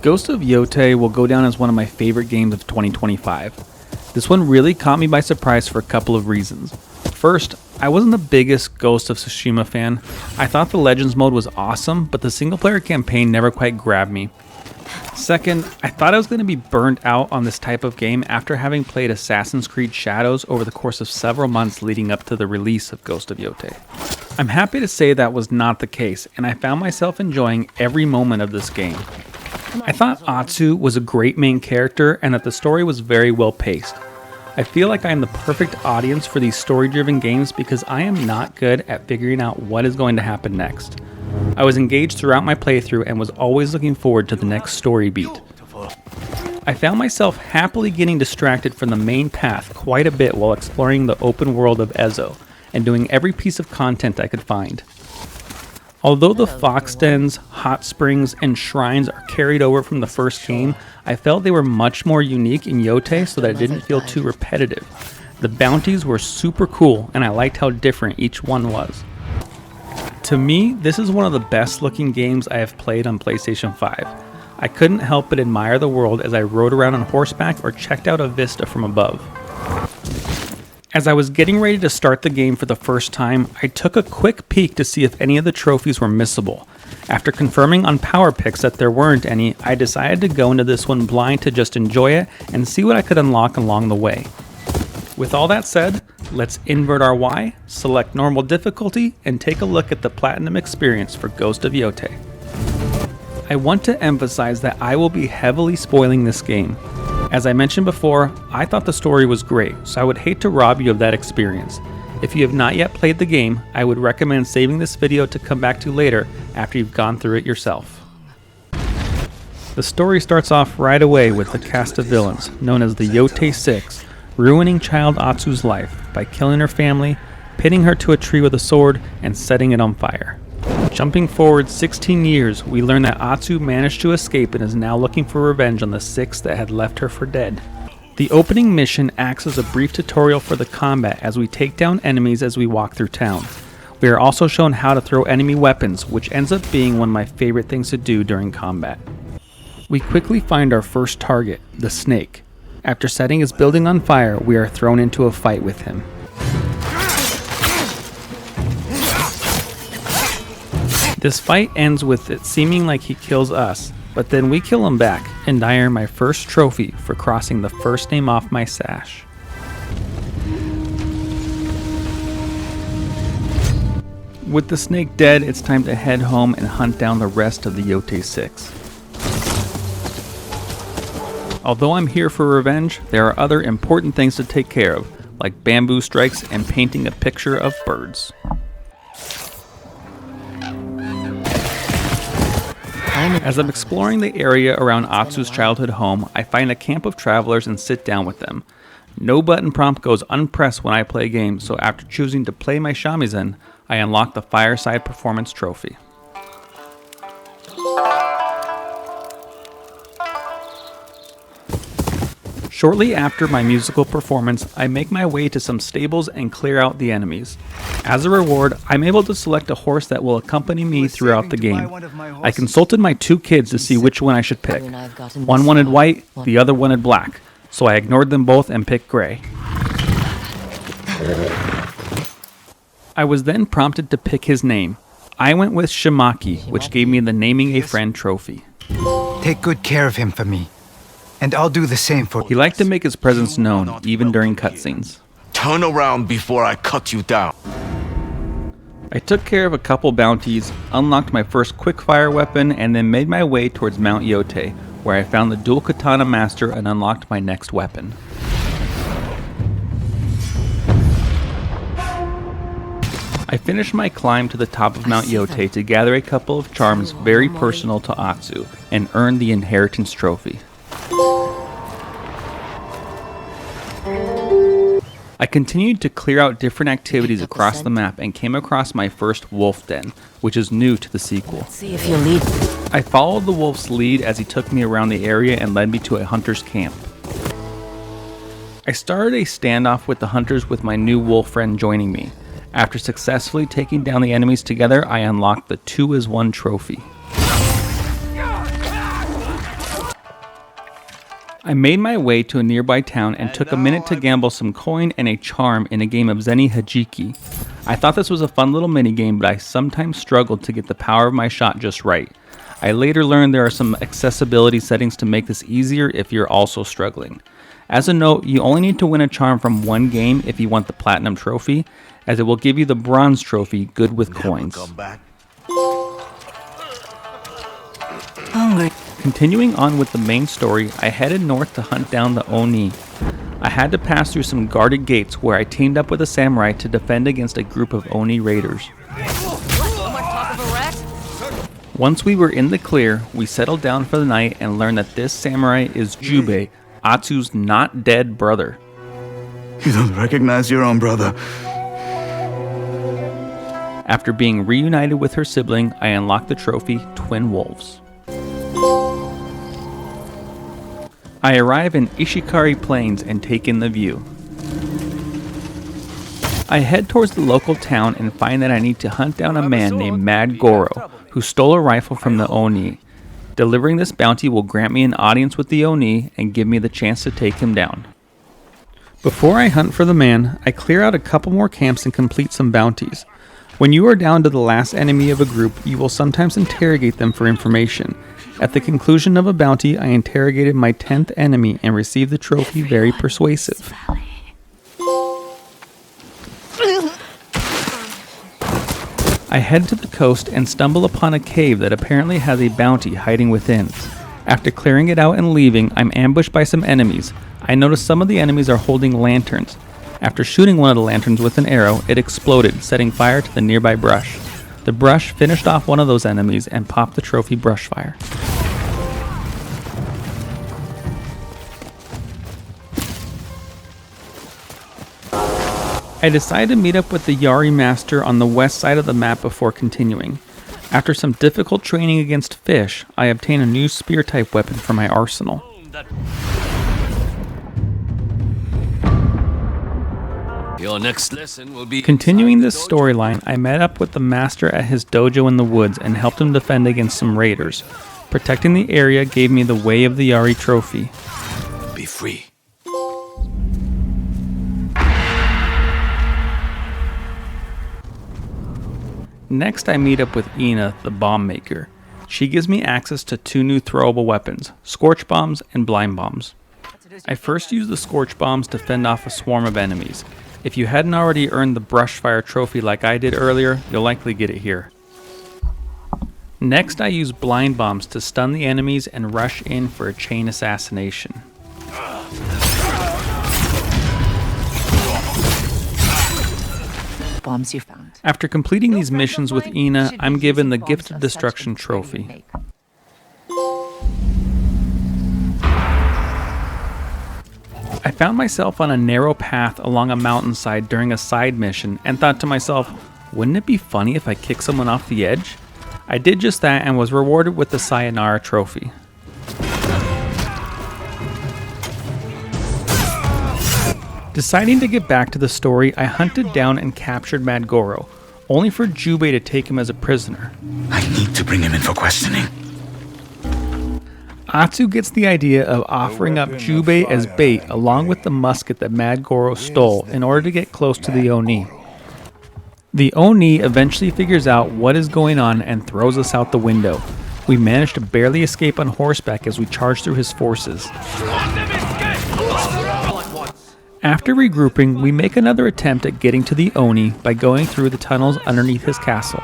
Ghost of Yotei will go down as one of my favorite games of 2025. This one really caught me by surprise for a couple of reasons. First, I wasn't the biggest Ghost of Tsushima fan. I thought the Legends mode was awesome, but the single player campaign never quite grabbed me. Second, I thought I was going to be burned out on this type of game after having played Assassin's Creed Shadows over the course of several months leading up to the release of Ghost of Yotei. I'm happy to say that was not the case, and I found myself enjoying every moment of this game. I thought Atsu was a great main character and that the story was very well paced. I feel like I am the perfect audience for these story-driven games because I am not good at figuring out what is going to happen next. I was engaged throughout my playthrough and was always looking forward to the next story beat. I found myself happily getting distracted from the main path quite a bit while exploring the open world of Ezo and doing every piece of content I could find. Although the fox dens, hot springs, and shrines are carried over from the first game, I felt they were much more unique in Yotei so that it didn't feel too repetitive. The bounties were super cool and I liked how different each one was. To me, this is one of the best looking games I have played on PlayStation 5. I couldn't help but admire the world as I rode around on horseback or checked out a vista from above. As I was getting ready to start the game for the first time, I took a quick peek to see if any of the trophies were missable. After confirming on power picks that there weren't any, I decided to go into this one blind to just enjoy it and see what I could unlock along the way. With all that said, let's invert our Y, select normal difficulty, and take a look at the platinum experience for Ghost of Yotei. I want to emphasize that I will be heavily spoiling this game. As I mentioned before, I thought the story was great, so I would hate to rob you of that experience. If you have not yet played the game, I would recommend saving this video to come back to later after you've gone through it yourself. The story starts off right away with the cast of villains, known as the Yotei 6, ruining child Atsu's life by killing her family, pinning her to a tree with a sword, and setting it on fire. Jumping forward 16 years, we learn that Atsu managed to escape and is now looking for revenge on the 6 that had left her for dead. The opening mission acts as a brief tutorial for the combat as we take down enemies as we walk through town. We are also shown how to throw enemy weapons, which ends up being one of my favorite things to do during combat. We quickly find our first target, the snake. After setting his building on fire, we are thrown into a fight with him. This fight ends with it seeming like he kills us, but then we kill him back, and I earn my first trophy for crossing the first name off my sash. With the snake dead, it's time to head home and hunt down the rest of the Yotei 6. Although I'm here for revenge, there are other important things to take care of, like bamboo strikes and painting a picture of birds. As I'm exploring the area around Atsu's childhood home, I find a camp of travelers and sit down with them. No button prompt goes unpressed when I play a game, so after choosing to play my shamisen, I unlock the Fireside Performance trophy. Shortly after my musical performance, I make my way to some stables and clear out the enemies. As a reward, I'm able to select a horse that will accompany me throughout the game. I consulted my 2 kids to see which one I should pick. One wanted white, the other wanted black, so I ignored them both and picked gray. I was then prompted to pick his name. I went with Shimaki, which gave me the Naming a Friend trophy. Take good care of him for me. And I'll do the same for you. He liked to make his presence known, even during cutscenes. Turn around before I cut you down. I took care of a couple bounties, unlocked my first quickfire weapon, and then made my way towards Mount Yotei, where I found the dual katana master and unlocked my next weapon. I finished my climb to the top of Mount Yotei to gather a couple of charms very personal to Atsu, and earn the Inheritance trophy. I continued to clear out different activities across the map and came across my first wolf den, which is new to the sequel. I followed the wolf's lead as he took me around the area and led me to a hunter's camp. I started a standoff with the hunters with my new wolf friend joining me. After successfully taking down the enemies together, I unlocked the 2-as-1 trophy. I made my way to a nearby town and took a minute to gamble some coin and a charm in a game of Zeni Hajiki. I thought this was a fun little minigame, but I sometimes struggled to get the power of my shot just right. I later learned there are some accessibility settings to make this easier if you're also struggling. As a note, you only need to win a charm from one game if you want the platinum trophy, as it will give you the bronze trophy good with coins. Hungry. Continuing on with the main story, I headed north to hunt down the Oni. I had to pass through some guarded gates where I teamed up with a samurai to defend against a group of Oni raiders. Once we were in the clear, we settled down for the night and learned that this samurai is Jubei, Atsu's not dead brother. You don't recognize your own brother. After being reunited with her sibling, I unlocked the trophy, Twin Wolves. I arrive in Ishikari Plains and take in the view. I head towards the local town and find that I need to hunt down a man named Mad Goro, who stole a rifle from the Oni. Delivering this bounty will grant me an audience with the Oni and give me the chance to take him down. Before I hunt for the man, I clear out a couple more camps and complete some bounties. When you are down to the last enemy of a group, you will sometimes interrogate them for information. At the conclusion of a bounty, I interrogated my 10th enemy and received the trophy Very Persuasive. I head to the coast and stumble upon a cave that apparently has a bounty hiding within. After clearing it out and leaving, I'm ambushed by some enemies. I notice some of the enemies are holding lanterns. After shooting one of the lanterns with an arrow, it exploded, setting fire to the nearby brush. The brush finished off one of those enemies and popped the trophy brush fire. I decide to meet up with the Yari master on the west side of the map before continuing. After some difficult training against fish, I obtain a new spear type weapon for my arsenal. Your next lesson will be Continuing this storyline, I met up with the master at his dojo in the woods and helped him defend against some raiders. Protecting the area gave me the Way of the Yari trophy. be free. Next, I meet up with Ina, the bomb maker. She gives me access to 2 new throwable weapons, Scorch Bombs and Blind Bombs. I first use the Scorch Bombs to fend off a swarm of enemies. If you hadn't already earned the Brushfire trophy like I did earlier, you'll likely get it here. Next, I use Blind Bombs to stun the enemies and rush in for a chain assassination. Bombs you found. After completing these missions with Ina, I'm given the Gift of Destruction trophy. I found myself on a narrow path along a mountainside during a side mission and thought to myself, wouldn't it be funny if I kicked someone off the edge? I did just that and was rewarded with the Sayonara trophy. Deciding to get back to the story, I hunted down and captured Mad Goro, only for Jubei to take him as a prisoner. I need to bring him in for questioning. Atsu gets the idea of offering up Jubei as bait along with the musket that Mad Goro stole in order to get close to the Oni. The Oni eventually figures out what is going on and throws us out the window. We manage to barely escape on horseback as we charge through his forces. After regrouping, we make another attempt at getting to the Oni by going through the tunnels underneath his castle.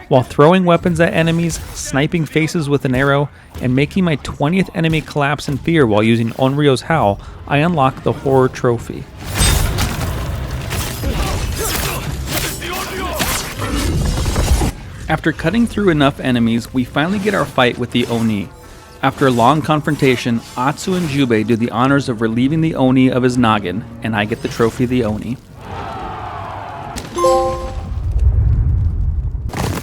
While throwing weapons at enemies, sniping faces with an arrow, and making my 20th enemy collapse in fear while using Onryo's Howl, I unlock the Horror Trophy. After cutting through enough enemies, we finally get our fight with the Oni. After a long confrontation, Atsu and Jubei do the honors of relieving the Oni of his noggin, and I get the trophy of the Oni.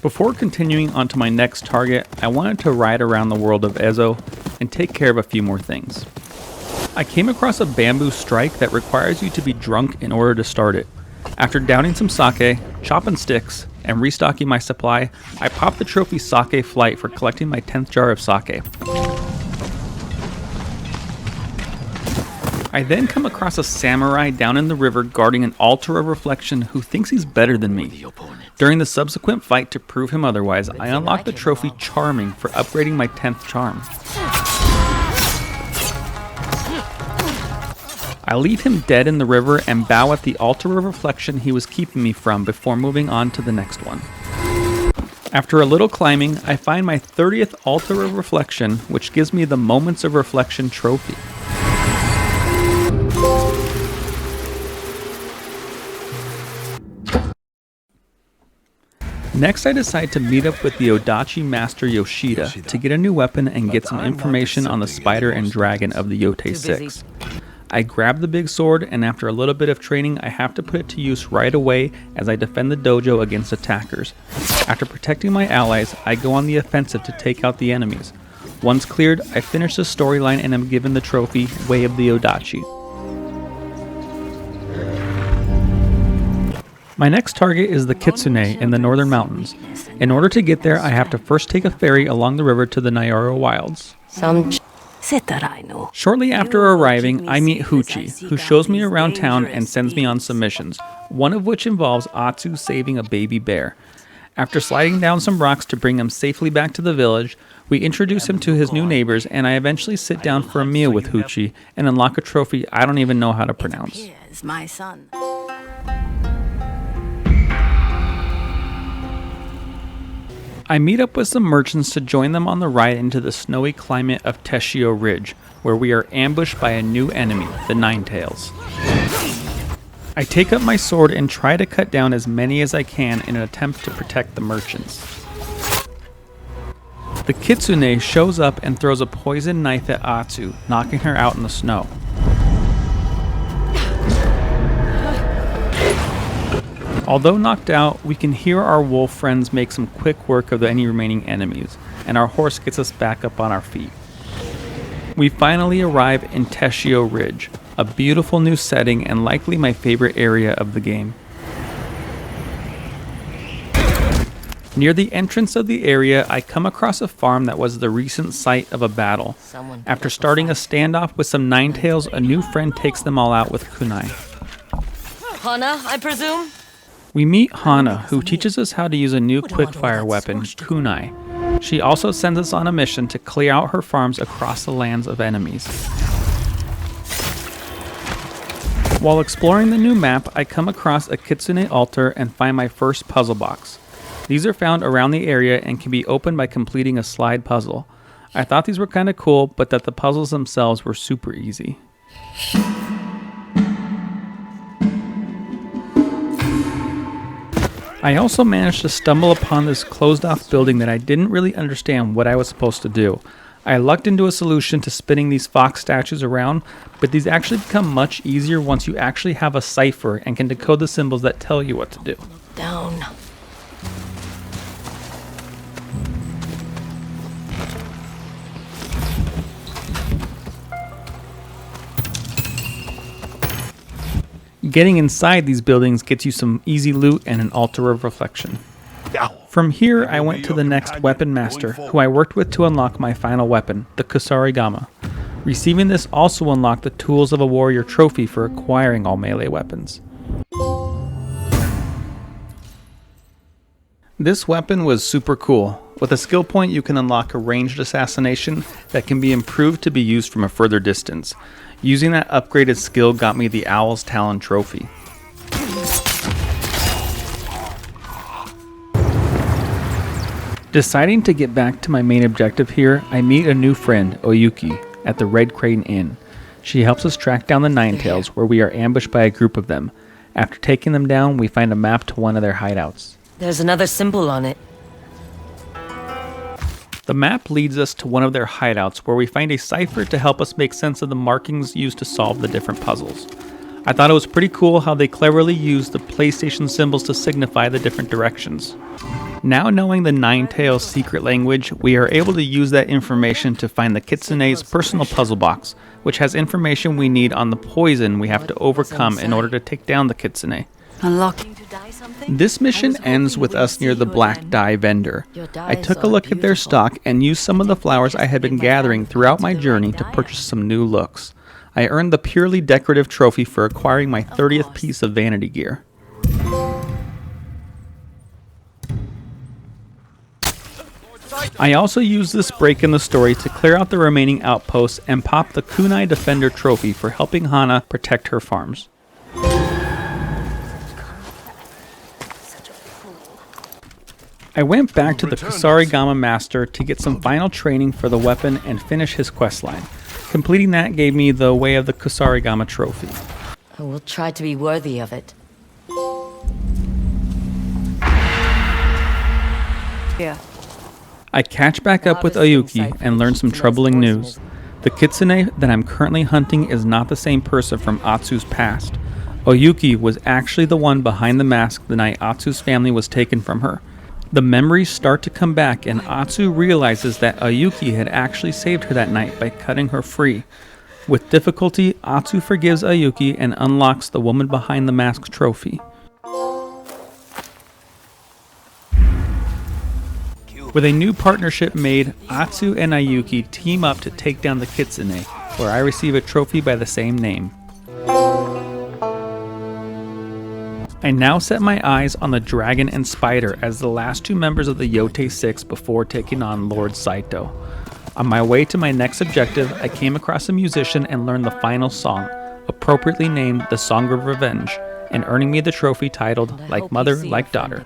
Before continuing on to my next target, I wanted to ride around the world of Ezo and take care of a few more things. I came across a bamboo strike that requires you to be drunk in order to start it. After downing some sake, chopping sticks, and restocking my supply, I popped the trophy Sake Flight for collecting my 10th jar of sake. I then come across a samurai down in the river guarding an altar of reflection who thinks he's better than me. During the subsequent fight to prove him otherwise, I unlock the trophy Charming for upgrading my 10th charm. I leave him dead in the river and bow at the altar of reflection he was keeping me from before moving on to the next one. After a little climbing, I find my 30th altar of reflection, which gives me the Moments of Reflection trophy. Next, I decide to meet up with the Odachi Master Yoshida to get a new weapon and get some information on the spider and dragon of the Yotei 6. I grab the big sword, and after a little bit of training, I have to put it to use right away as I defend the dojo against attackers. After protecting my allies, I go on the offensive to take out the enemies. Once cleared, I finish the storyline and am given the trophy, Way of the Odachi. My next target is the Kitsune in the northern mountains. In order to get there, I have to first take a ferry along the river to the Nyoro Wilds. Sitturaynu. Shortly after arriving, I meet Huchi, who shows me around town and sends me on some missions, one of which involves Atsu saving a baby bear. After sliding down some rocks to bring him safely back to the village, we introduce him to his new neighbors, and I eventually sit down for a meal with Huchi and unlock a trophy I don't even know how to pronounce. Here's my son. I meet up with some merchants to join them on the ride into the snowy climate of Teshio Ridge, where we are ambushed by a new enemy, the Ninetails. I take up my sword and try to cut down as many as I can in an attempt to protect the merchants. The Kitsune shows up and throws a poison knife at Atsu, knocking her out in the snow. Although knocked out, we can hear our wolf friends make some quick work of any remaining enemies, and our horse gets us back up on our feet. We finally arrive in Teshio Ridge, a beautiful new setting and likely my favorite area of the game. Near the entrance of the area, I come across a farm that was the recent site of a battle. After starting a standoff with some Ninetails, a new friend takes them all out with Kunai. Hana, I presume? We meet Hana, who teaches us how to use a new quickfire weapon, Kunai. She also sends us on a mission to clear out her farms across the lands of enemies. While exploring the new map, I come across a Kitsune altar and find my first puzzle box. These are found around the area and can be opened by completing a slide puzzle. I thought these were kind of cool, but that the puzzles themselves were super easy. I also managed to stumble upon this closed-off building that I didn't really understand what I was supposed to do. I lucked into a solution to spinning these fox statues around, but these actually become much easier once you actually have a cipher and can decode the symbols that tell you what to do. Down. Getting inside these buildings gets you some easy loot and an altar of reflection. From here, I went to the next weapon master, who I worked with to unlock my final weapon, the Kusarigama. Receiving this also unlocked the Tools of a Warrior trophy for acquiring all melee weapons. This weapon was super cool. With a skill point, you can unlock a ranged assassination that can be improved to be used from a further distance. Using that upgraded skill got me the Owl's Talon trophy. Deciding to get back to my main objective here, I meet a new friend, Oyuki, at the Red Crane Inn. She helps us track down the Ninetails, where we are ambushed by a group of them. After taking them down, we find a map to one of their hideouts. There's another symbol on it. The map leads us to one of their hideouts, where we find a cipher to help us make sense of the markings used to solve the different puzzles. I thought it was pretty cool how they cleverly used the PlayStation symbols to signify the different directions. Now knowing the Ninetails' secret language, we are able to use that information to find the Kitsune's personal puzzle box, which has information we need on the poison we have to overcome in order to take down the Kitsune. Unlocking. This mission ends with us near the black dye vendor. I took a look at their stock and used some of the flowers I had been gathering throughout my journey to purchase some new looks. I earned the purely decorative trophy for acquiring my 30th piece of vanity gear. I also used this break in the story to clear out the remaining outposts and pop the Kunai Defender trophy for helping Hana protect her farms. I went back to the Kusarigama master to get some final training for the weapon and finish his questline. Completing that gave me the Way of the Kusarigama trophy. I will try to be worthy of it. Yeah. I catch back up with Oyuki and learn some troubling news. The Kitsune that I'm currently hunting is not the same person from Atsu's past. Oyuki was actually the one behind the mask the night Atsu's family was taken from her. The memories start to come back and Atsu realizes that Oyuki had actually saved her that night by cutting her free. With difficulty, Atsu forgives Oyuki and unlocks the woman behind the mask trophy. With a new partnership made, Atsu and Oyuki team up to take down the Kitsune, where I receive a trophy by the same name. I now set my eyes on the dragon and spider as the last two members of the Yotei 6 before taking on Lord Saito. On my way to my next objective, I came across a musician and learned the final song, appropriately named The Song of Revenge, and earning me the trophy titled Like Mother, Like Daughter.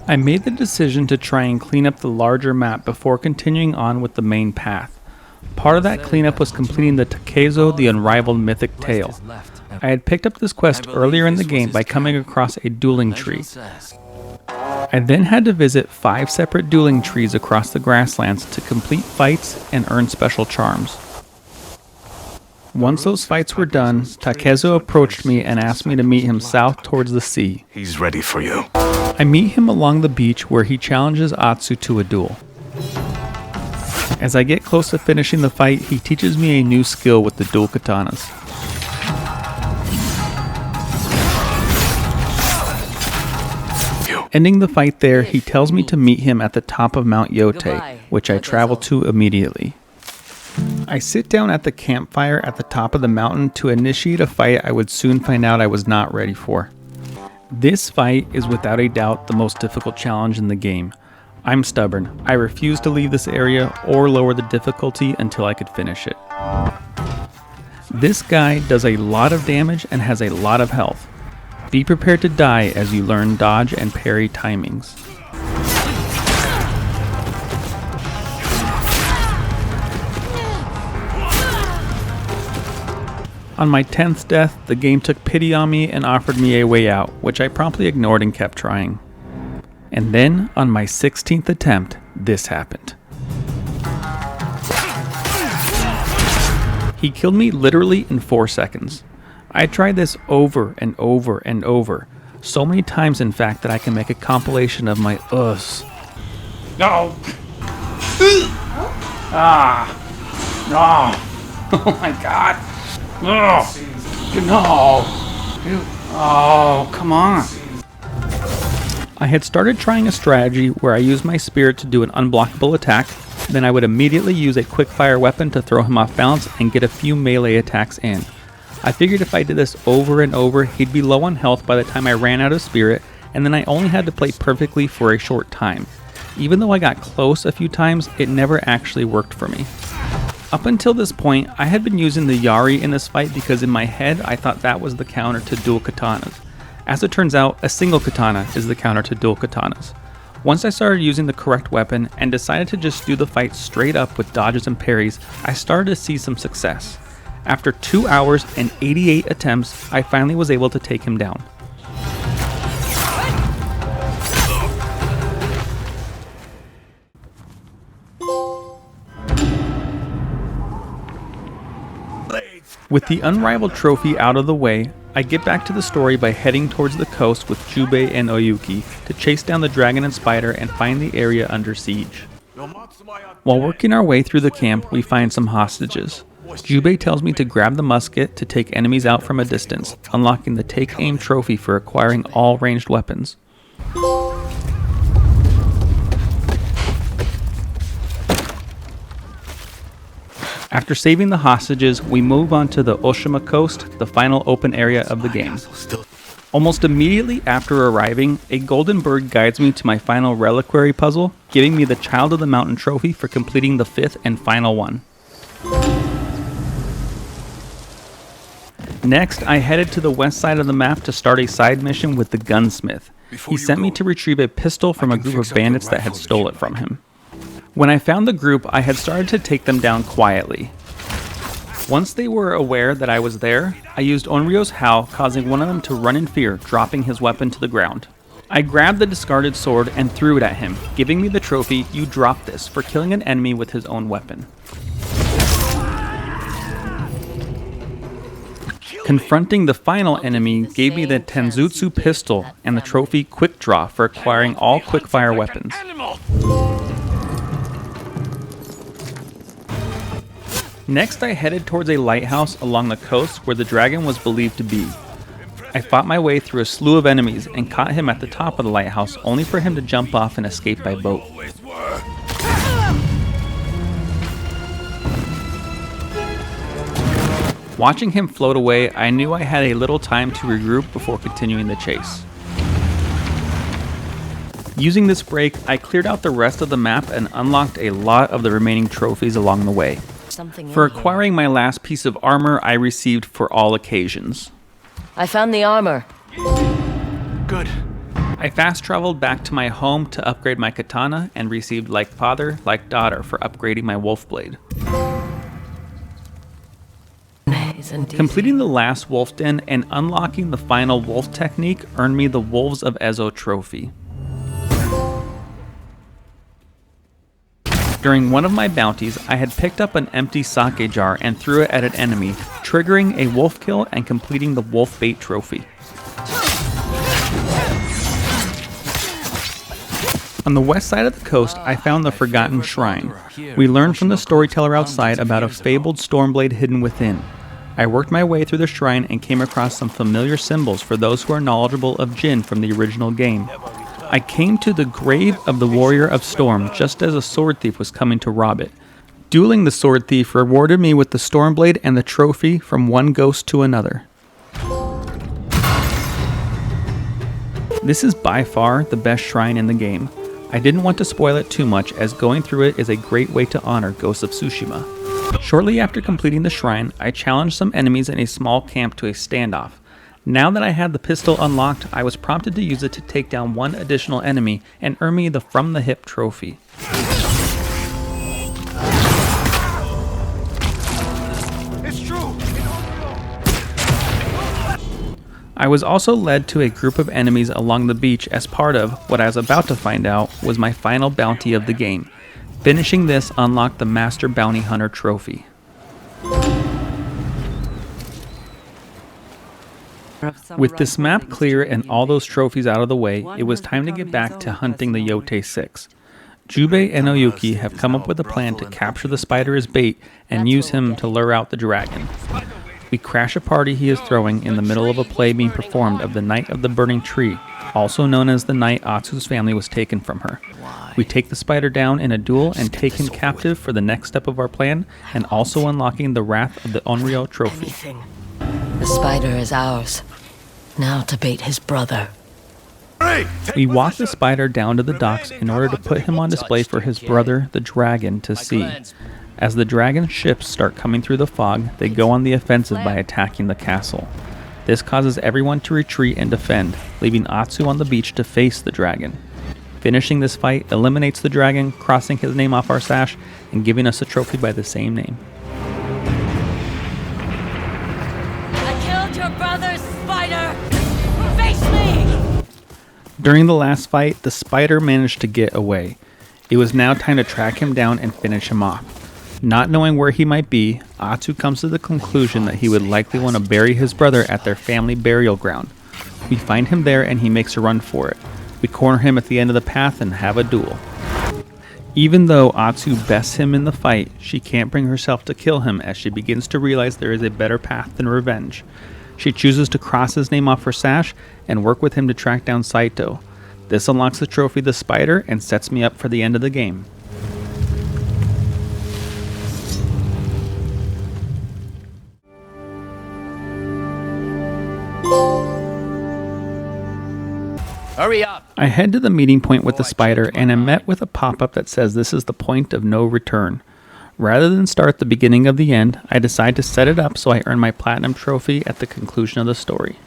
I made the decision to try and clean up the larger map before continuing on with the main path. Part of that cleanup was completing the Takezo the Unrivaled mythic tale. I had picked up this quest earlier in the game by coming across a dueling tree. I then had to visit 5 separate dueling trees across the grasslands to complete fights and earn special charms. Once those fights were done, Takezo approached me and asked me to meet him south towards the sea. He's ready for you. I meet him along the beach where he challenges Atsu to a duel. As I get close to finishing the fight, he teaches me a new skill with the dual katanas. Ending the fight there, he tells me to meet him at the top of Mount Yotei, which I travel to immediately. I sit down at the campfire at the top of the mountain to initiate a fight I would soon find out I was not ready for. This fight is without a doubt the most difficult challenge in the game. I'm stubborn. I refuse to leave this area or lower the difficulty until I could finish it. This guy does a lot of damage and has a lot of health. Be prepared to die as you learn dodge and parry timings. On my 10th death, the game took pity on me and offered me a way out, which I promptly ignored and kept trying. And then, on my 16th attempt, this happened. He killed me literally in 4 seconds. I tried this over and over and over, so many times in fact that I can make a compilation of my uhs. No! No! Oh my god! No! No! Oh, come on! I had started trying a strategy where I used my spirit to do an unblockable attack, then I would immediately use a quick-fire weapon to throw him off balance and get a few melee attacks in. I figured if I did this over and over, he'd be low on health by the time I ran out of spirit, and then I only had to play perfectly for a short time. Even though I got close a few times, it never actually worked for me. Up until this point, I had been using the Yari in this fight because in my head I thought that was the counter to dual katanas. As it turns out, a single katana is the counter to dual katanas. Once I started using the correct weapon and decided to just do the fight straight up with dodges and parries, I started to see some success. After 2 hours and 88 attempts, I finally was able to take him down. With the Unrivaled trophy out of the way, I get back to the story by heading towards the coast with Jubei and Oyuki to chase down the dragon and spider and find the area under siege. While working our way through the camp, we find some hostages. Jubei tells me to grab the musket to take enemies out from a distance, unlocking the Take Aim trophy for acquiring all ranged weapons. After saving the hostages, we move on to the Oshima coast, the final open area of the game. Almost immediately after arriving, a golden bird guides me to my final reliquary puzzle, giving me the Child of the Mountain trophy for completing the 5th and final one. Next, I headed to the west side of the map to start a side mission with the gunsmith. He sent me to retrieve a pistol from a group of bandits that had stole it from him. When I found the group, I had started to take them down quietly. Once they were aware that I was there, I used Onryo's howl, causing one of them to run in fear, dropping his weapon to the ground. I grabbed the discarded sword and threw it at him, giving me the trophy, "You dropped this," for killing an enemy with his own weapon. Confronting the final enemy gave me the Tenzutsu pistol and the trophy Quick Draw for acquiring all quickfire weapons. Next, I headed towards a lighthouse along the coast where the dragon was believed to be. I fought my way through a slew of enemies and caught him at the top of the lighthouse, only for him to jump off and escape by boat. Watching him float away, I knew I had a little time to regroup before continuing the chase. Using this break, I cleared out the rest of the map and unlocked a lot of the remaining trophies along the way. For acquiring my last piece of armor, I received For All Occasions. I found the armor. Good. I fast traveled back to my home to upgrade my katana and received Like Father, Like Daughter for upgrading my wolf blade. Completing the last wolf den and unlocking the final wolf technique earned me the Wolves of Ezo trophy. During one of my bounties, I had picked up an empty sake jar and threw it at an enemy, triggering a wolf kill and completing the wolf bait trophy. On the west side of the coast, I found the Forgotten Shrine. We learned from the storyteller outside about a fabled Stormblade hidden within. I worked my way through the shrine and came across some familiar symbols for those who are knowledgeable of Jin from the original game. I came to the grave of the Warrior of Storm just as a sword thief was coming to rob it. Dueling the sword thief rewarded me with the Stormblade and the trophy from one ghost to another. This is by far the best shrine in the game. I didn't want to spoil it too much, as going through it is a great way to honor Ghost of Tsushima. Shortly after completing the shrine, I challenged some enemies in a small camp to a standoff. Now that I had the pistol unlocked, I was prompted to use it to take down one additional enemy and earn me the From the Hip trophy. It's true. I was also led to a group of enemies along the beach as part of what I was about to find out was my final bounty of the game. Finishing this unlocked the Master Bounty Hunter trophy. With this map clear and all those trophies out of the way, it was time to get back to hunting the Yotei 6. Jubei and Oyuki have come up with a plan to capture the spider as bait and use him to lure out the dragon. We crash a party he is throwing in the middle of a play being performed of the Night of the Burning Tree, also known as the night Atsu's family was taken from her. We take the spider down in a duel and take him captive for the next step of our plan, and also unlocking the Wrath of the Onryo trophy. The spider is ours. Now to bait his brother. We walk the spider down to the docks in order to put him on display for his brother, the dragon, to see. As the dragon ships start coming through the fog, they go on the offensive by attacking the castle. This causes everyone to retreat and defend, leaving Atsu on the beach to face the dragon. Finishing this fight eliminates the dragon, crossing his name off our sash, and giving us a trophy by the same name. I killed your brother's spider! Face me! During the last fight, the spider managed to get away. It was now time to track him down and finish him off. Not knowing where he might be, Atsu comes to the conclusion that he would likely want to bury his brother at their family burial ground. We find him there and he makes a run for it. We corner him at the end of the path and have a duel. Even though Atsu bests him in the fight, she can't bring herself to kill him as she begins to realize there is a better path than revenge. She chooses to cross his name off her sash and work with him to track down Saito. This unlocks the trophy The Spider and sets me up for the end of the game. Hurry up! I head to the meeting point with the spider and am met with a pop-up that says this is the point of no return. Rather than start the beginning of the end, I decide to set it up so I earn my platinum trophy at the conclusion of the story.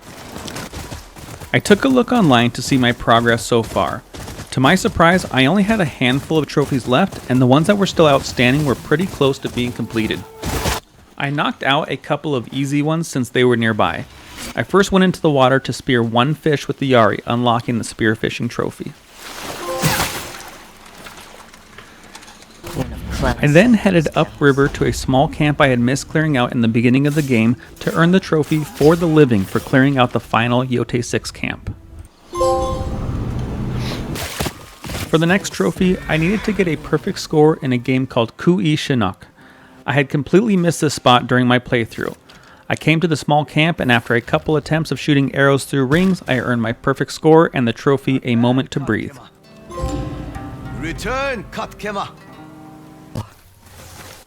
I took a look online to see my progress so far. To my surprise, I only had a handful of trophies left, and the ones that were still outstanding were pretty close to being completed. I knocked out a couple of easy ones since they were nearby. I first went into the water to spear one fish with the Yari, unlocking the spearfishing trophy. I then headed upriver to a small camp I had missed clearing out in the beginning of the game to earn the trophy For the Living for clearing out the final Yotei 6 camp. For the next trophy, I needed to get a perfect score in a game called Kui Shinnok. I had completely missed this spot during my playthrough. I came to the small camp, and after a couple attempts of shooting arrows through rings, I earned my perfect score and the trophy A Moment to Breathe. Return, Katkema.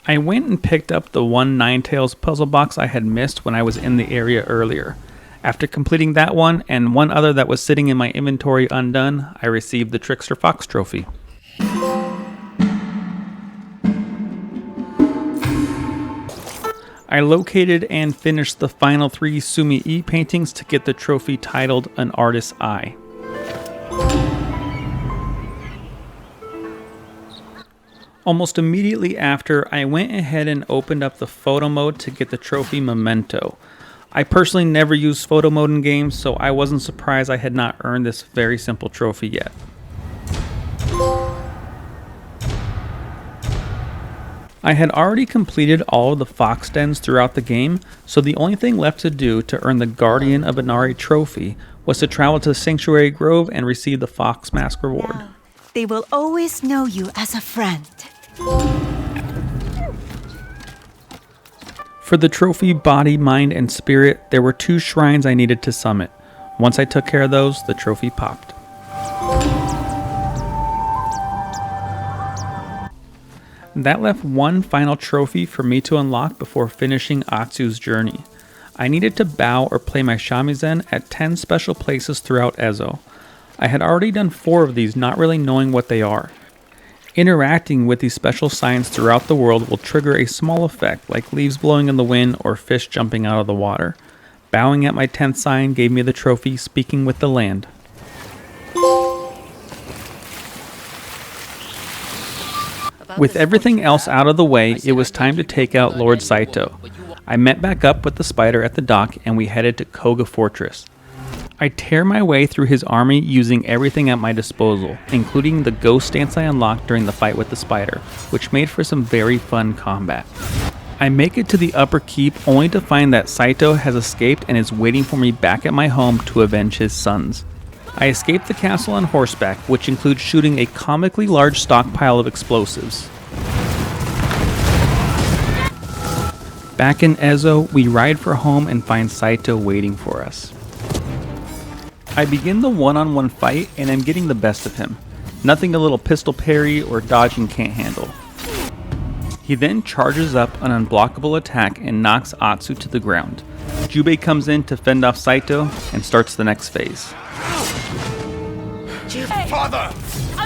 I went and picked up the one Ninetales puzzle box I had missed when I was in the area earlier. After completing that one and one other that was sitting in my inventory undone, I received the Trickster Fox trophy. I located and finished the final 3 Sumi-e paintings to get the trophy titled An Artist's Eye. Almost immediately after, I went ahead and opened up the photo mode to get the trophy Memento. I personally never use photo mode in games, so I wasn't surprised I had not earned this very simple trophy yet. I had already completed all of the fox dens throughout the game, so the only thing left to do to earn the Guardian of Inari trophy was to travel to Sanctuary Grove and receive the Fox Mask reward. They will always know you as a friend. For the trophy Body, Mind, and Spirit, there were 2 shrines I needed to summit. Once I took care of those, the trophy popped. That left one final trophy for me to unlock before finishing Atsu's journey. I needed to bow or play my shamisen at 10 special places throughout Ezo. I had already done 4 of these, not really knowing what they are. Interacting with these special signs throughout the world will trigger a small effect, like leaves blowing in the wind or fish jumping out of the water. Bowing at my 10th sign gave me the trophy Speaking with the Land. With everything else out of the way, it was time to take out Lord Saito. I met back up with the spider at the dock and we headed to Koga Fortress. I tear my way through his army using everything at my disposal, including the ghost stance I unlocked during the fight with the spider, which made for some very fun combat. I make it to the upper keep only to find that Saito has escaped and is waiting for me back at my home to avenge his sons. I escape the castle on horseback, which includes shooting a comically large stockpile of explosives. Back in Ezo, we ride for home and find Saito waiting for us. I begin the one-on-one fight and am getting the best of him. Nothing a little pistol parry or dodging can't handle. He then charges up an unblockable attack and knocks Atsu to the ground. Jubei comes in to fend off Saito and starts the next phase. Father!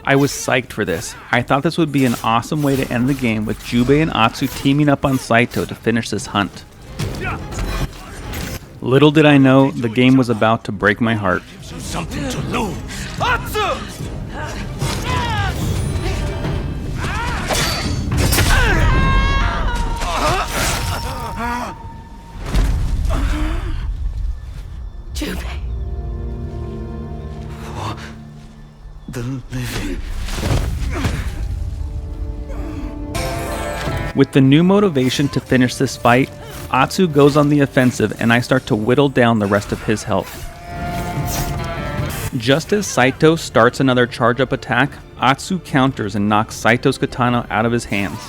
I was psyched for this. I thought this would be an awesome way to end the game with Jubei and Atsu teaming up on Saito to finish this hunt. Little did I know, the game was about to break my heart. Something to lose. Atsu! Jubei. The living. With the new motivation to finish this fight, Atsu goes on the offensive and I start to whittle down the rest of his health. Just as Saito starts another charge-up attack, Atsu counters and knocks Saito's katana out of his hands.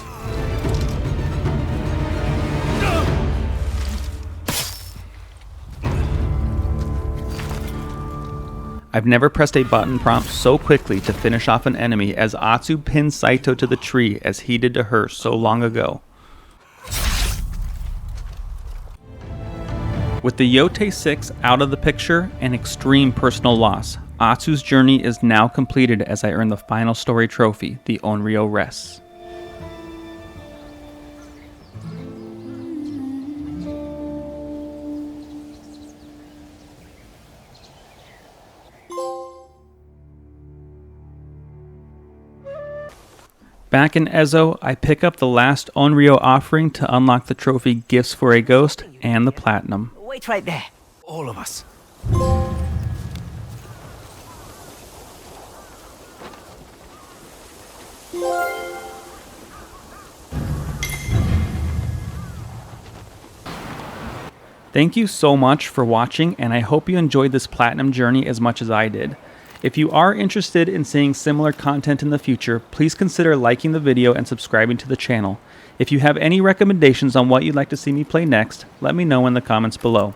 I've never pressed a button prompt so quickly to finish off an enemy as Atsu pins Saito to the tree as he did to her so long ago. With the Yotei 6 out of the picture and extreme personal loss, Atsu's journey is now completed as I earn the final story trophy, the Onryo Rests. Back in Ezo, I pick up the last Onryo offering to unlock the trophy Gifts for a Ghost and the Platinum. Wait right there. All of us. Thank you so much for watching, and I hope you enjoyed this Platinum journey as much as I did. If you are interested in seeing similar content in the future, please consider liking the video and subscribing to the channel. If you have any recommendations on what you'd like to see me play next, let me know in the comments below.